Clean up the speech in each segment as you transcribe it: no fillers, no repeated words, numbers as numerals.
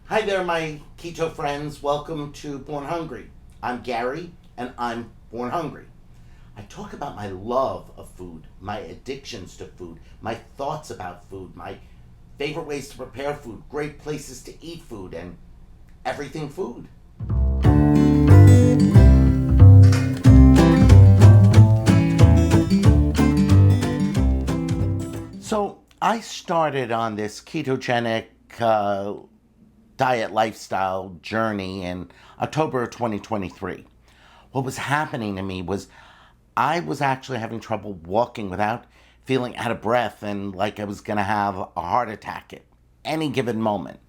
Hi there, my keto friends. Welcome to Born Hungry. I'm Gary, and I'm Born Hungry. I talk about my love of food, my addictions to food, my thoughts about food, my favorite ways to prepare food, great places to eat food, and everything food. So, I started on this ketogenic diet lifestyle journey in October of 2023. What was happening to me was I was actually having trouble walking without feeling out of breath and like I was going to have a heart attack at any given moment.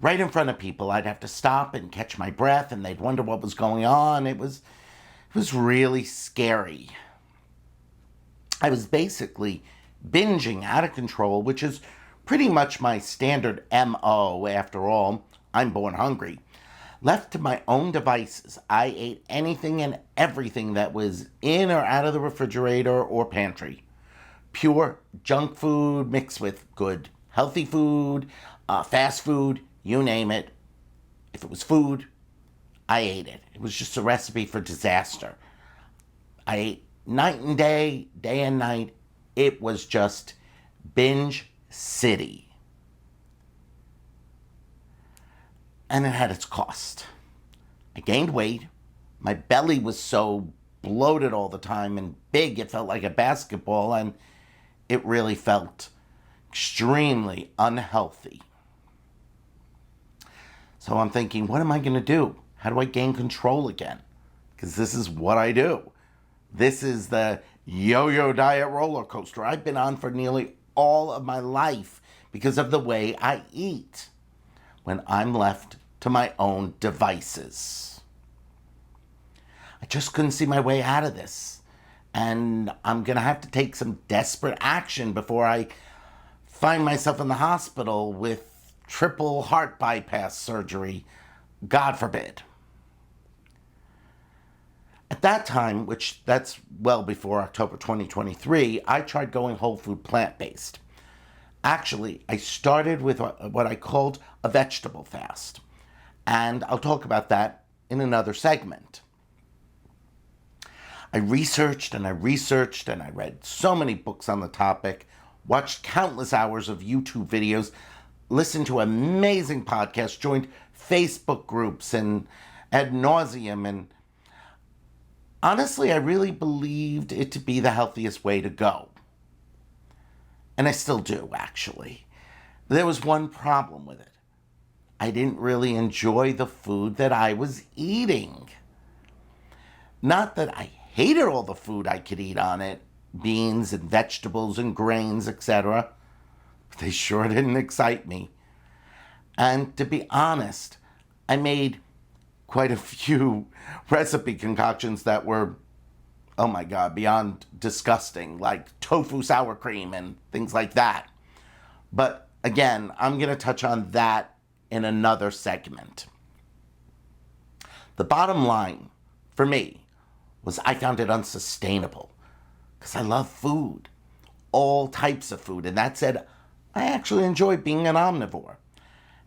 Right in front of people, I'd have to stop and catch my breath and they'd wonder what was going on. It was really scary. I was basically binging out of control, which is pretty much my standard MO. After all, I'm born hungry. Left to my own devices, I ate anything and everything that was in or out of the refrigerator or pantry. Pure junk food mixed with good, healthy food, fast food, you name it. If it was food, I ate it. It was just a recipe for disaster. I ate night and day and night. It was just binge city. And it had its cost. I gained weight. My belly was so bloated all the time and big, it felt like a basketball, and it really felt extremely unhealthy. So I'm thinking, what am I going to do? How do I gain control again? Because this is what I do. This is the yo yo diet roller coaster I've been on for nearly all of my life because of the way I eat when I'm left to my own devices. I just couldn't see my way out of this. And I'm going to have to take some desperate action before I find myself in the hospital with triple heart bypass surgery. God forbid. At that time, which that's well before October 2023, I tried going whole food plant-based. Actually, I started with what I called a vegetable fast. And I'll talk about that in another segment. I researched and I researched and I read so many books on the topic, watched countless hours of YouTube videos, listened to amazing podcasts, joined Facebook groups and ad nauseum. And honestly, I really believed it to be the healthiest way to go. And I still do, actually. There was one problem with it. I didn't really enjoy the food that I was eating. Not that I hated all the food I could eat on it, beans and vegetables and grains, etc. They sure didn't excite me. And to be honest, I made quite a few recipe concoctions that were, oh my God, beyond disgusting, like tofu sour cream and things like that. But again, I'm going to touch on that in another segment. The bottom line for me was I found it unsustainable because I love food, all types of food. And that said, I actually enjoy being an omnivore.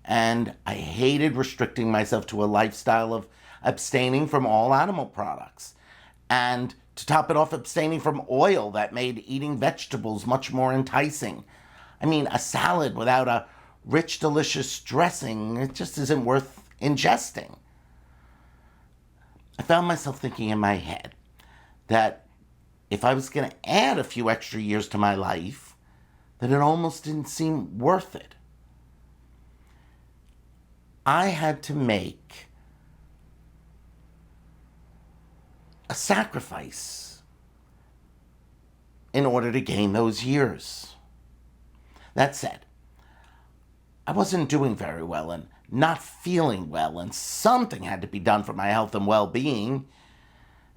And I hated restricting myself to a lifestyle of abstaining from all animal products. And to top it off, abstaining from oil that made eating vegetables much more enticing. I mean, a salad without a rich, delicious dressing, it just isn't worth ingesting. I found myself thinking in my head that if I was going to add a few extra years to my life, that it almost didn't seem worth it. I had to make a sacrifice in order to gain those years. That said, I wasn't doing very well and not feeling well, and something had to be done for my health and well-being,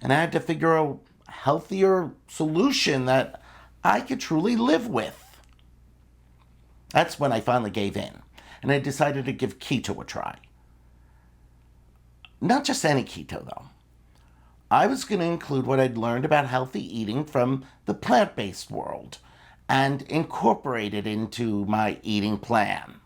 and I had to figure a healthier solution that I could truly live with. That's when I finally gave in, and I decided to give keto a try. Not just any keto, though. I was going to include what I'd learned about healthy eating from the plant-based world and incorporate it into my eating plan.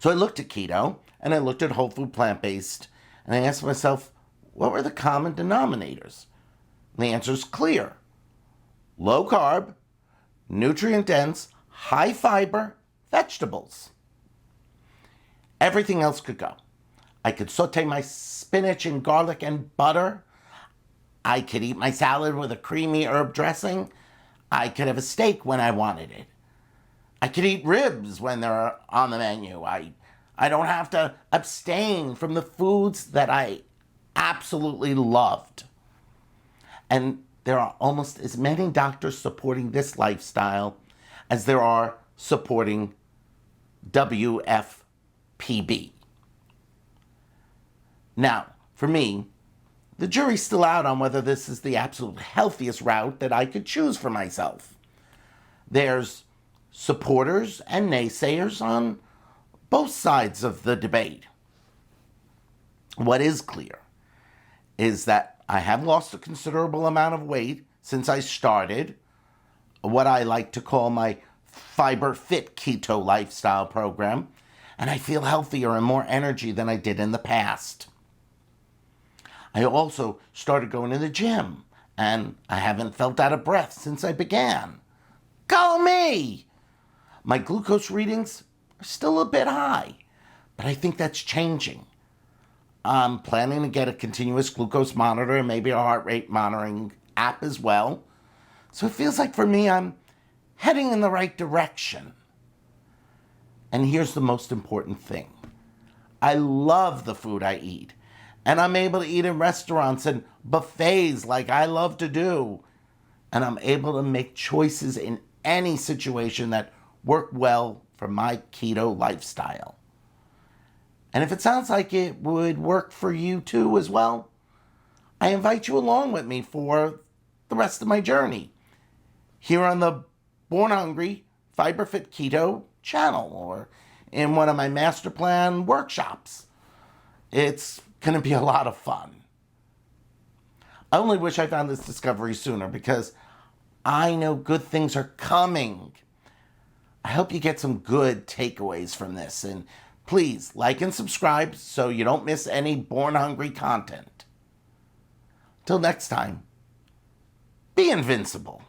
So I looked at keto and I looked at whole food plant-based and I asked myself, what were the common denominators? And the answer is clear. Low carb, nutrient dense, high fiber vegetables. Everything else could go. I could saute my spinach in garlic and butter. I could eat my salad with a creamy herb dressing. I could have a steak when I wanted it. I could eat ribs when they're on the menu. I don't have to abstain from the foods that I absolutely loved. And there are almost as many doctors supporting this lifestyle as there are supporting WFPB. Now, for me, the jury's still out on whether this is the absolute healthiest route that I could choose for myself. There's supporters and naysayers on both sides of the debate. What is clear is that I have lost a considerable amount of weight since I started what I like to call my Fiber Fit Keto lifestyle program, and I feel healthier and more energy than I did in the past. I also started going to the gym, and I haven't felt out of breath since I began. Go me! My glucose readings are still a bit high, but I think that's changing. I'm planning to get a continuous glucose monitor and maybe a heart rate monitoring app as well. So it feels like for me I'm heading in the right direction. And here's the most important thing. I love the food I eat. And I'm able to eat in restaurants and buffets like I love to do. And I'm able to make choices in any situation that work well for my keto lifestyle. And if it sounds like it would work for you too as well, I invite you along with me for the rest of my journey here on the Born Hungry Fiber Fit Keto channel or in one of my master plan workshops. It's going to be a lot of fun. I only wish I found this discovery sooner because I know good things are coming. I hope you get some good takeaways from this, and please like and subscribe so you don't miss any Born Hungry content. Till next time, be invincible.